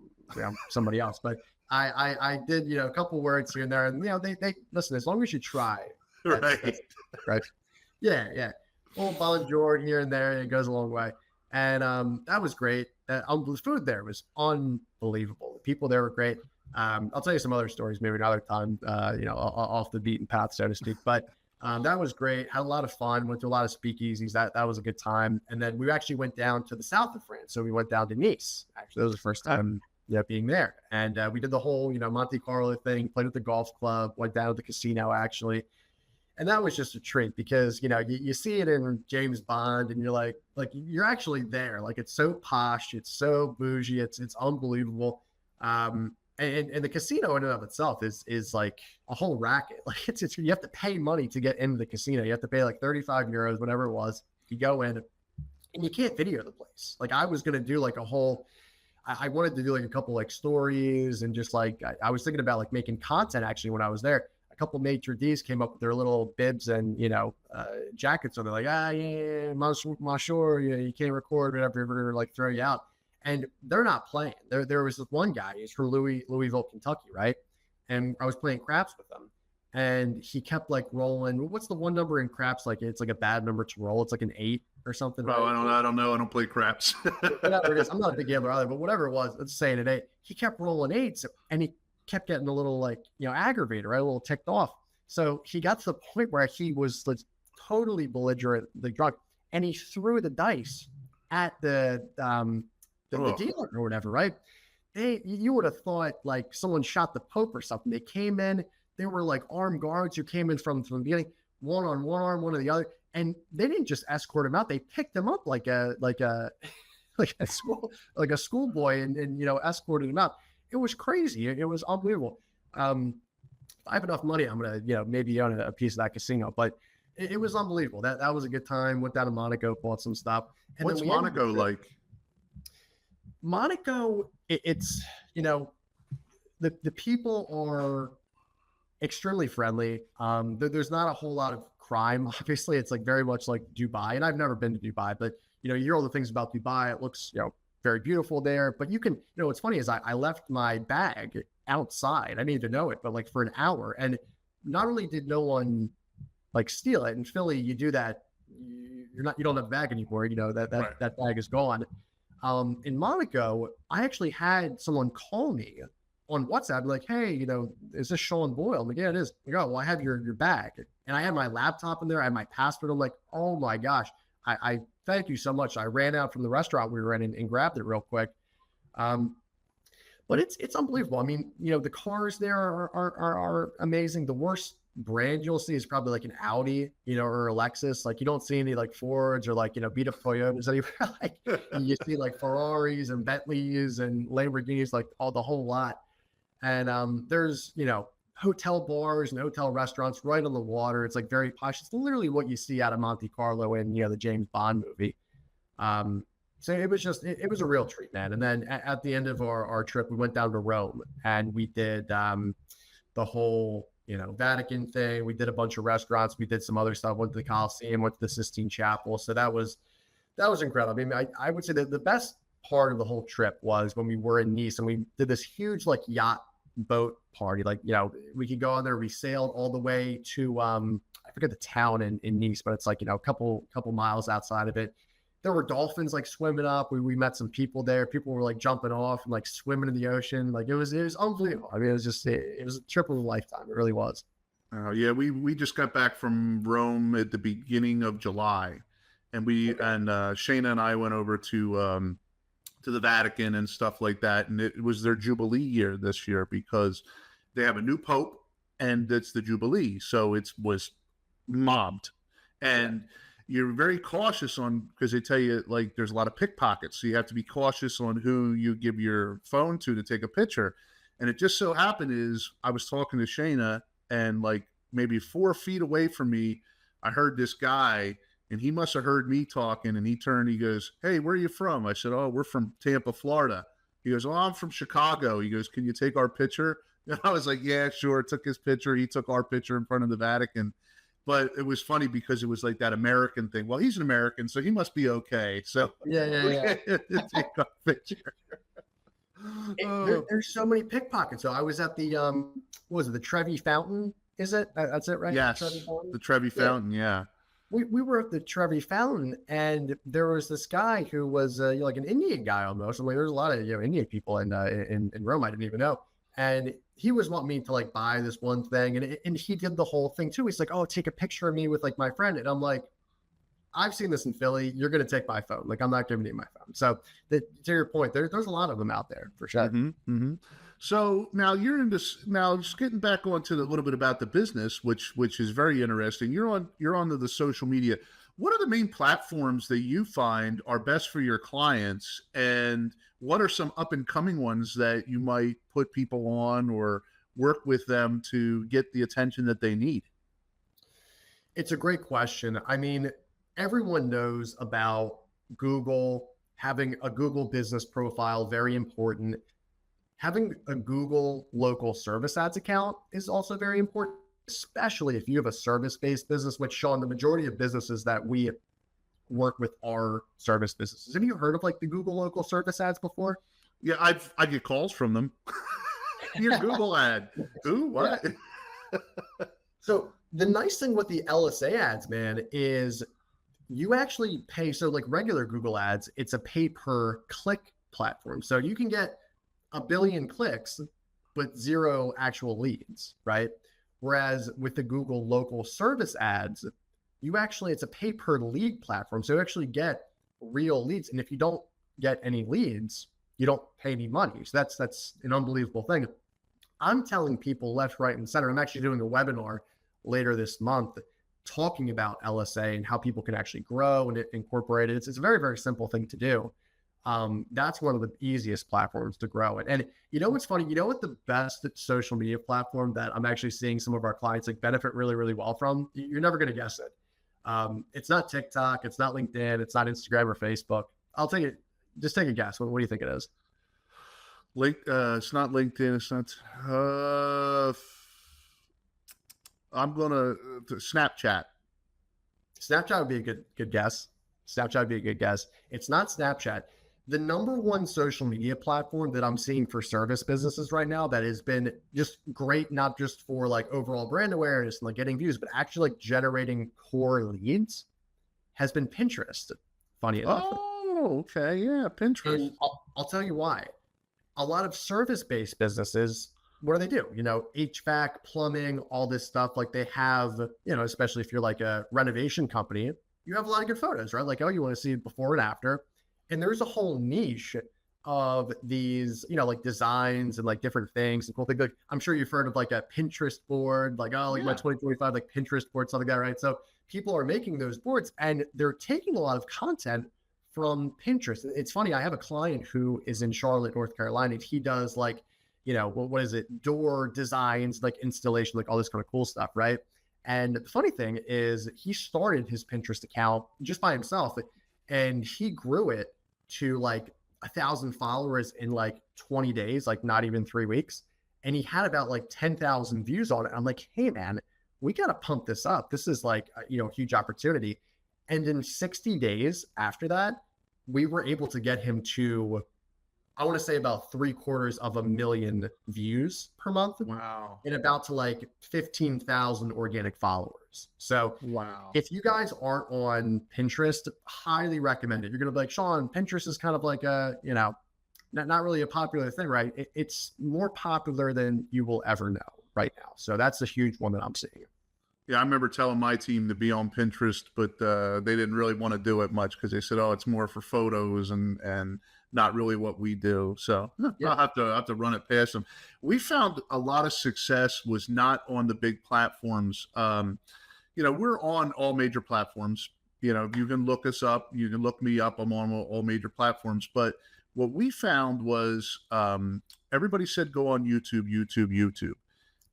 somebody else, but I did, a couple words here and there, and they listen, as long as you try. That's right. Yeah. Well, bonjour here and there, it goes a long way. And that was great. The food there was unbelievable. The people there were great. I'll tell you some other stories maybe another time, off the beaten path, so to speak. But that was great. Had a lot of fun. Went to a lot of speakeasies. That was a good time. And then we actually went down to the south of France. So we went down to Nice. Actually, that was the first time being there. And we did the whole, Monte Carlo thing, played at the golf club, went down to the casino, actually. And that was just a treat because, you see it in James Bond and you're like you're actually there. Like, it's so posh. It's so bougie. It's unbelievable. And the casino in and of itself is like a whole racket. Like it's you have to pay money to get into the casino. You have to pay like 35 euros, whatever it was. You go in and you can't video the place. Like I was going to do like a whole, I wanted to do like a couple like stories and just like, I was thinking about like making content actually when I was there. A couple maitre d's came up with their little bibs and, jackets. So they're like, yeah, monsieur, you can't record, whatever, like throw you out. And they're not playing. There was this one guy, he's from Louisville, Kentucky, right? And I was playing craps with him. And he kept like rolling. What's the one number in craps? Like it's like a bad number to roll. It's like an 8 or something. Oh, right? I don't know. I don't play craps. Whatever it is. I'm not a big gambler either, but whatever it was, let's say an 8. He kept rolling 8s and he kept getting a little like, aggravated, right? A little ticked off. So he got to the point where he was like totally belligerent, like drunk, and he threw the dice at the dealer or whatever, right? You would have thought like someone shot the Pope or something. They came in, they were like armed guards who came in from the beginning, one on one arm, one on the other, and they didn't just escort him out. They picked him up like a schoolboy and escorted him out. It was crazy. It was unbelievable. If I have enough money, I'm gonna maybe own a piece of that casino. But it was unbelievable. That was a good time. Went down to Monaco, bought some stuff. And What's Monaco like? Monaco, it's, the people are extremely friendly. There's not a whole lot of crime. Obviously, it's like very much like Dubai, and I've never been to Dubai, but you hear all the things about Dubai. It looks, very beautiful there. But you can, what's funny is I left my bag outside. I didn't even know it, but like for an hour, and not only did no one like steal it. In Philly, you do that, you don't have a bag anymore. That Right. that bag is gone. In Monaco, I actually had someone call me on WhatsApp, like, hey, is this Sean Boyle? I'm like, yeah, it is. Like, oh, well, I have your bag. And I had my laptop in there. I had my passport. I'm like, oh my gosh, I thank you so much. I ran out from the restaurant we were in and grabbed it real quick. But it's unbelievable. I mean, the cars there are amazing. The worst brand you'll see is probably like an Audi, or a Lexus. Like you don't see any like Fords or like, beat up Toyotas anywhere. Like you see like Ferraris and Bentleys and Lamborghinis, like the whole lot. And there's, hotel bars and hotel restaurants right on the water. It's like very posh. It's literally what you see out of Monte Carlo in, the James Bond movie. So it was just, it was a real treat, man. And then at the end of our trip, we went down to Rome and we did the whole, Vatican thing. We did a bunch of restaurants. We did some other stuff, went to the Colosseum, went to the Sistine Chapel. So that was incredible. I mean, I would say that the best part of the whole trip was when we were in Nice and we did this huge like yacht boat party. Like, we could go on there. We sailed all the way to, I forget the town in Nice, but it's like, a couple miles outside of it. There were dolphins like swimming up. We met some people there. People were like jumping off and like swimming in the ocean. Like it was unbelievable. I mean, it was a trip of a lifetime. It really was. Yeah, we just got back from Rome at the beginning of July, and Shayna and I went over to the Vatican and stuff like that. And it was their Jubilee year this year because they have a new Pope and it's the Jubilee. So it was mobbed. And you're very cautious because they tell you like there's a lot of pickpockets. So you have to be cautious on who you give your phone to take a picture. And it just so happened is I was talking to Shayna and like maybe 4 feet away from me, I heard this guy. And he must have heard me talking, and he turned, he goes, hey, where are you from? I said, oh, we're from Tampa, Florida. He goes, oh, I'm from Chicago. He goes, can you take our picture? And I was like, yeah, sure. Took his picture. He took our picture in front of the Vatican. But it was funny because it was like that American thing. Well, he's an American, so he must be okay. So yeah. Take our picture. There's so many pickpockets. So I was at the, what was it, the Trevi Fountain? Is it? That's it, right? Yes, the Trevi Fountain, yeah. We were at the Trevi Fountain, and there was this guy who was like an Indian guy almost. I'm like, there's a lot of Indian people in Rome. I didn't even know, and he was wanting me to like buy this one thing, and he did the whole thing too. He's like, oh, take a picture of me with like my friend, and I'm like, I've seen this in Philly. You're gonna take my phone. Like I'm not giving you my phone. So to your point, there's a lot of them out there for sure. Mm-hmm, mm-hmm. So now you're in this. Now just getting back onto a little bit about the business, which is very interesting. You're onto the social media. What are the main platforms that you find are best for your clients, and what are some up and coming ones that you might put people on or work with them to get the attention that they need? It's a great question. I mean, everyone knows about Google, having a Google business profile, very important. Having a Google local service ads account is also very important, especially if you have a service-based business, which, Sean, the majority of businesses that we work with are service businesses. Have you heard of like the Google local service ads before? Yeah, I get calls from them. Your Google ad. Who? What? Yeah. So the nice thing with the LSA ads, man, is you actually pay. So like regular Google ads, it's a pay per click platform. So you can get 1 billion clicks, but 0 actual leads, right? Whereas with the Google local service ads, it's a pay per lead platform. So you actually get real leads. And if you don't get any leads, you don't pay any money. So that's an unbelievable thing. I'm telling people left, right, and center. I'm actually doing a webinar later this month talking about LSA and how people can actually grow and incorporate it. It's a very, very simple thing to do. That's one of the easiest platforms to grow it. And you know what's funny? You know what the best social media platform that I'm actually seeing some of our clients like benefit really, really well from? You're never going to guess it. It's not TikTok, it's not LinkedIn, it's not Instagram or Facebook. I'll take it. Just take a guess. What do you think it is? It's not LinkedIn. It's not. I'm gonna Snapchat. Snapchat would be a good guess. Snapchat would be a good guess. It's not Snapchat. The number one social media platform that I'm seeing for service businesses right now that has been just great, not just for like overall brand awareness and like getting views, but actually like generating core leads, has been Pinterest. Funny enough. Oh, okay. Yeah, Pinterest. And I'll tell you why. A lot of service-based businesses, what do they do? You know, HVAC, plumbing, all this stuff. Like they have, you know, especially if you're like a renovation company, you have a lot of good photos, right? Like, oh, you want to see before and after. And there's a whole niche of these, you know, like designs and like different things and cool things. Like, I'm sure you've heard of like a Pinterest board, like, oh, like my 2025, like Pinterest board, something like that, right? So people are making those boards and they're taking a lot of content from Pinterest. It's funny. I have a client who is in Charlotte, North Carolina. And he does like, you know, what is it? Door designs, like installation, like all this kind of cool stuff, right? And the funny thing is he started his Pinterest account just by himself and he grew it to like 1,000 followers in like 20 days, like not even 3 weeks. And he had about like 10,000 views on it. I'm like, hey man, we got to pump this up. This is like, you know, a huge opportunity. And in 60 days after that, we were able to get him to, I want to say about 750,000 views per month. Wow. And about to like 15,000 organic followers. So wow. If you guys aren't on Pinterest, highly recommend it. You're going to be like, Sean, Pinterest is kind of like a, you know, not really a popular thing, right? It's more popular than you will ever know right now. So that's a huge one that I'm seeing. Yeah, I remember telling my team to be on Pinterest, but they didn't really want to do it much because they said, "Oh, it's more for photos and not really what we do." So yeah. I'll have to run it past them. We found a lot of success was not on the big platforms. You know, we're on all major platforms. You know, you can look us up, you can look me up. I'm on all major platforms. But what we found was everybody said go on YouTube.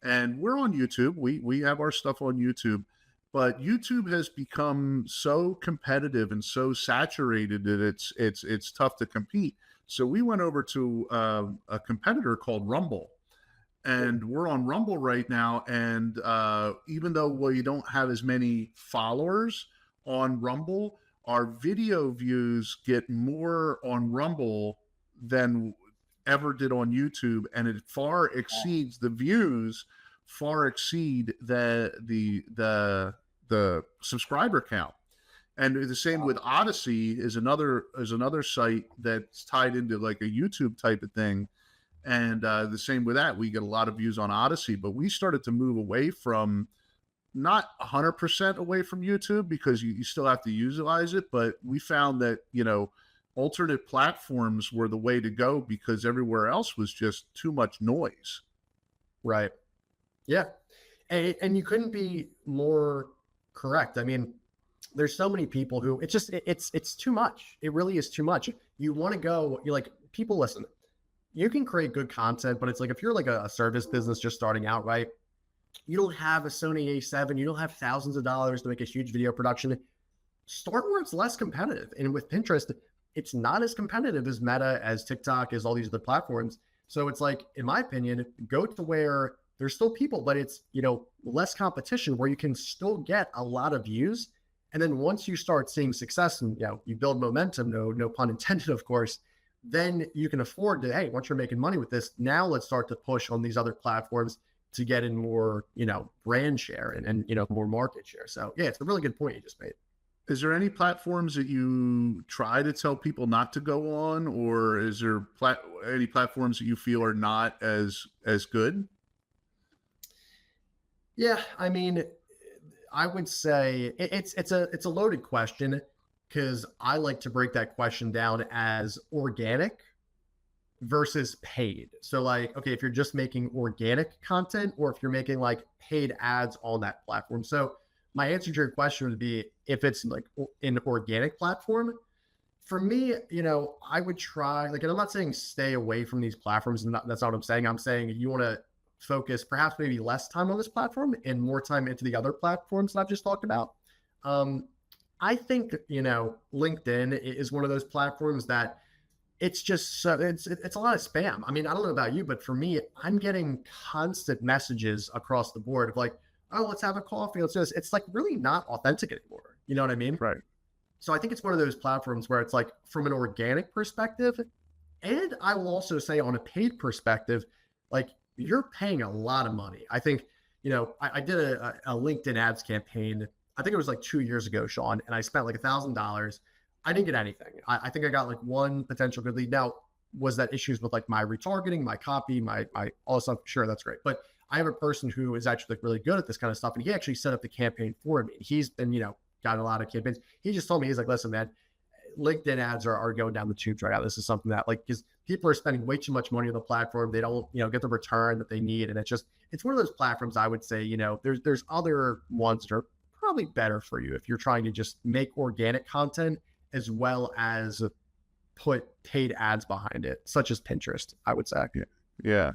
And we're on YouTube. We have our stuff on YouTube, but YouTube has become so competitive and so saturated that it's tough to compete. So we went over to a competitor called Rumble, and we're on Rumble right now. And even though we don't have as many followers on Rumble, our video views get more on Rumble than ever did on YouTube, and it far exceeds the views, far exceed the subscriber count. And the same with Odyssey is another site that's tied into like a YouTube type of thing. And the same with that, we get a lot of views on Odyssey, but we started to move away from, not 100% away from YouTube because you still have to utilize it, but we found that, you know, alternate platforms were the way to go because everywhere else was just too much noise. Right. Yeah. And you couldn't be more correct. I mean, there's so many people who it's too much. It really is too much. You want to go, you're like, people listen, you can create good content, but it's like, if you're like a service business just starting out, right? You don't have a Sony A7, you don't have thousands of dollars to make a huge video production. Start where it's less competitive. And with Pinterest, it's not as competitive as Meta, as TikTok, as all these other platforms. So it's like, in my opinion, go to where there's still people, but it's, you know, less competition, where you can still get a lot of views. And then once you start seeing success and, you know, you build momentum, no pun intended, of course, then you can afford to, hey, once you're making money with this, now let's start to push on these other platforms to get in more, you know, brand share and you know, more market share. So yeah, it's a really good point you just made. Is there any platforms that you try to tell people not to go on, or is there any platforms that you feel are not as good? Yeah, I mean, I would say it's a loaded question, because I like to break that question down as organic versus paid. So like, okay, if you're just making organic content, or if you're making like paid ads on that platform. So my answer to your question would be, if it's like an organic platform, for me, you know, I would try, like, and I'm not saying stay away from these platforms, and that's not what I'm saying. I'm saying you want to focus perhaps maybe less time on this platform and more time into the other platforms that I've just talked about. I think, LinkedIn is one of those platforms that it's just so it's a lot of spam. I mean, I don't know about you, but for me, I'm getting constant messages across the board of like, oh, let's have a coffee. Let's do this. It's like really not authentic anymore. You know what I mean? Right. So I think it's one of those platforms where it's like from an organic perspective, and I will also say on a paid perspective, like you're paying a lot of money. I think, I did a LinkedIn ads campaign. I think it was like 2 years ago, Sean, and I spent like $1,000. I didn't get anything. I think I got like one potential good lead. Now, was that issues with like my retargeting, my copy, my all this stuff? Sure, that's great. But I have a person who is actually like really good at this kind of stuff, and he actually set up the campaign for me. He's been, got a lot of campaigns. He just told me, he's like, listen, man, LinkedIn ads are going down the tubes right now. This is something that like, because people are spending way too much money on the platform. They don't, get the return that they need. And it's one of those platforms I would say, there's other ones that are probably better for you if you're trying to just make organic content as well as put paid ads behind it, such as Pinterest, I would say. Yeah.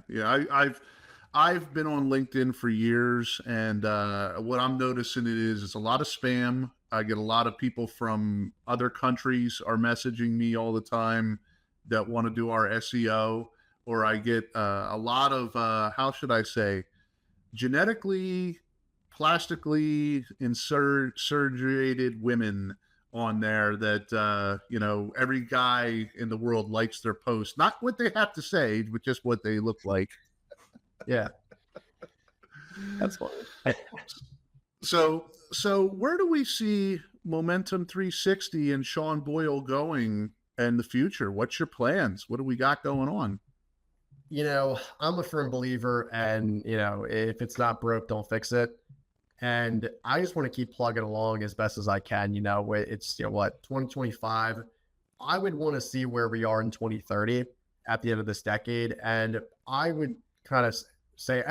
I've been on LinkedIn for years, and what I'm noticing is it's a lot of spam. I get a lot of people from other countries are messaging me all the time that want to do our SEO, or I get a lot of how should I say, genetically, plastically insurgerated women on there that every guy in the world likes their post, not what they have to say, but just what they look like. Yeah, that's funny. So where do we see Momentum 360 and Sean Boyle going in the future? What's your plans? What do we got going on? I'm a firm believer, and if it's not broke, don't fix it. And I just want to keep plugging along as best as I can. It's 2025. I would want to see where we are in 2030 at the end of this decade, and I would kind of say,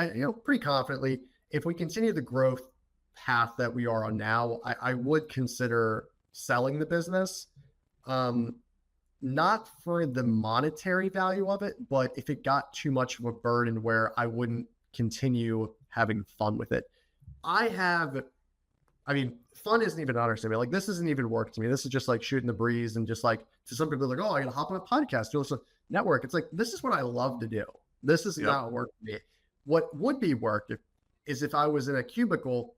pretty confidently, if we continue the growth path that we are on now, I would consider selling the business. Not for the monetary value of it, but if it got too much of a burden where I wouldn't continue having fun with it. Fun isn't even an understatement. Like, this isn't even work to me. This is just like shooting the breeze, and just like, to some people, like, oh, I gotta hop on a podcast, do a network. It's like, this is what I love to do. This is not work for me. What would be work is if I was in a cubicle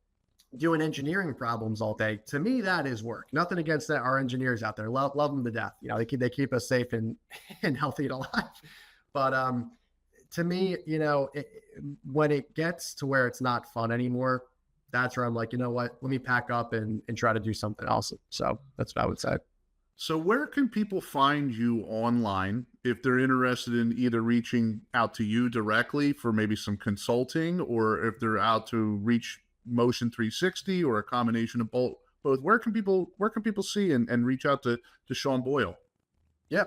doing engineering problems all day. To me, that is work. Nothing against that. Our engineers out there, love them to death. They keep us safe and healthy and alive. But to me, when it gets to where it's not fun anymore, that's where I'm like, you know what, let me pack up and try to do something else. So that's what I would say. So where can people find you online if they're interested in either reaching out to you directly for maybe some consulting, or if they're out to reach Motion 360, or a combination of both? Where can people see and reach out to Sean Boyle? Yeah.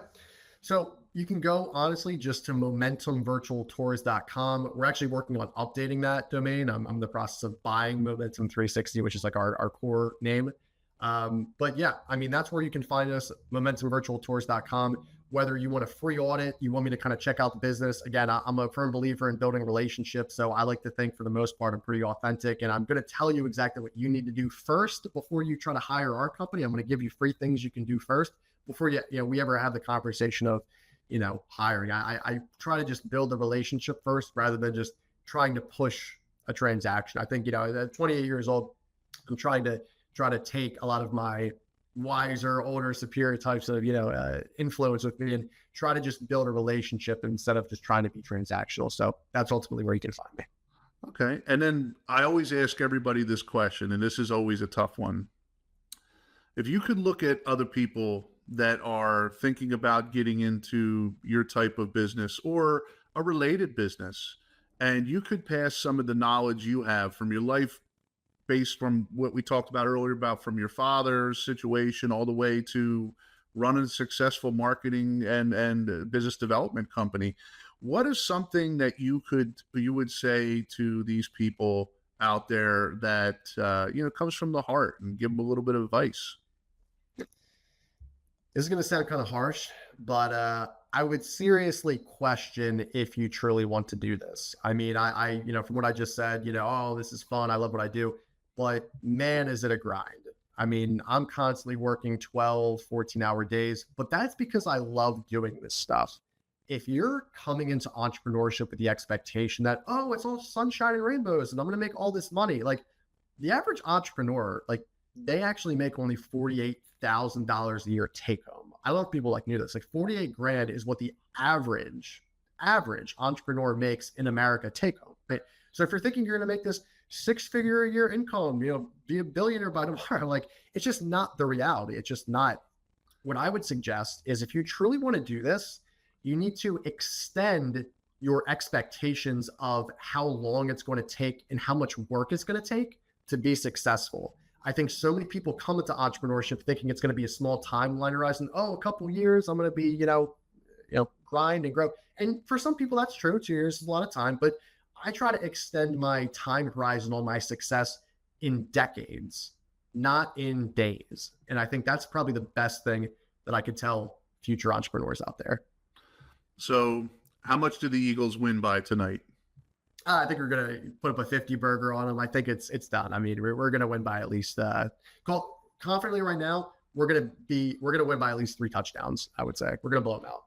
So you can go, honestly, just to momentumvirtualtours.com. We're actually working on updating that domain. I'm in the process of buying Momentum 360, which is like our core name. But yeah, that's where you can find us, momentumvirtualtours.com. Whether you want a free audit, you want me to kind of check out the business. Again, I'm a firm believer in building relationships. So I like to think, for the most part, I'm pretty authentic, and I'm going to tell you exactly what you need to do first before you try to hire our company. I'm going to give you free things you can do first before we ever have the conversation of, hiring. I try to just build a relationship first rather than just trying to push a transaction. I think, at 28 years old, I'm trying to take a lot of my wiser, older, superior types of, influence with me, and try to just build a relationship instead of just trying to be transactional. So that's ultimately where you can find me. Okay. And then I always ask everybody this question, and this is always a tough one. If you could look at other people that are thinking about getting into your type of business or a related business, and you could pass some of the knowledge you have from your life, based from what we talked about earlier, about from your father's situation all the way to running a successful marketing and business development company, what is something that you would say to these people out there that comes from the heart, and give them a little bit of advice? This is going to sound kind of harsh, but I would seriously question if you truly want to do this. I from what I just said, oh, this is fun, I love what I do, but man, is it a grind. I mean, I'm constantly working 12, 14-hour days, but that's because I love doing this stuff. If you're coming into entrepreneurship with the expectation that, oh, it's all sunshine and rainbows and I'm going to make all this money, like the average entrepreneur, like they actually make only $48,000 a year take home. I love people like knew this. Like 48 grand is what the average entrepreneur makes in America take home. Right? So if you're thinking you're going to make this 6-figure a year income, be a billionaire by tomorrow, like it's just not the reality. It's just not. What I would suggest is if you truly want to do this, you need to extend your expectations of how long it's going to take and how much work it's going to take to be successful. I think so many people come into entrepreneurship thinking it's going to be a small timeline horizon. Oh, a couple of years, I'm going to be, grind and grow. And for some people, that's true. 2 years is a lot of time, but I try to extend my time horizon on my success in decades, not in days. And I think that's probably the best thing that I could tell future entrepreneurs out there. So how much do the Eagles win by tonight? I think we're going to put up a 50 burger on them. I think it's done. I mean, we're going to win by at least, confidently right now, we're going to win by at least 3 touchdowns. I would say we're going to blow them out.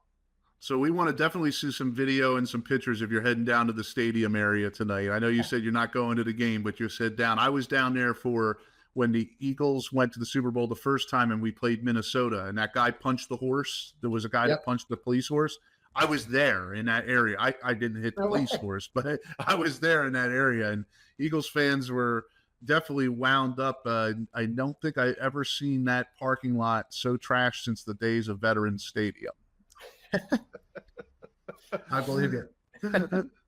So we want to definitely see some video and some pictures if you're heading down to the stadium area tonight. I know you said you're not going to the game, but you said down. I was down there for when the Eagles went to the Super Bowl the first time and we played Minnesota and that guy punched the horse. There was a guy that punched the police horse. I was there in that area. I didn't hit the police horse, but I was there in that area. And Eagles fans were definitely wound up. I don't think I ever seen that parking lot so trashed since the days of Veterans Stadium. I believe it.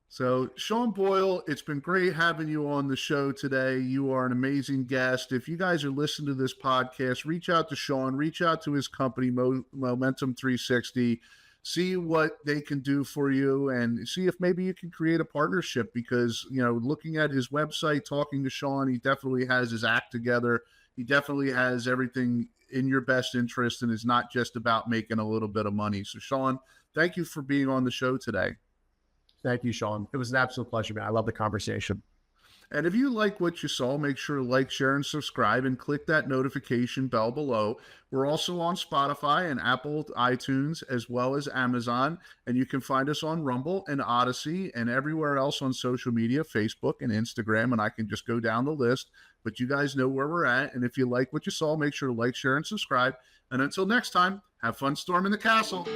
So, Sean Boyle, it's been great having you on the show today. You are an amazing guest. If you guys are listening to this podcast, reach out to Sean, reach out to his company, Momentum 360, see what they can do for you and see if maybe you can create a partnership because, looking at his website, talking to Sean, he definitely has his act together. He definitely has everything in your best interest and is not just about making a little bit of money. So Sean, thank you for being on the show today. Thank you, Sean. It was an absolute pleasure, man. I love the conversation. And if you like what you saw, make sure to like, share, and subscribe and click that notification bell below. We're also on Spotify and Apple iTunes as well as Amazon. And you can find us on Rumble and Odyssey and everywhere else on social media, Facebook and Instagram. And I can just go down the list. But you guys know where we're at. And if you like what you saw, make sure to like, share, and subscribe. And until next time, have fun storming the castle.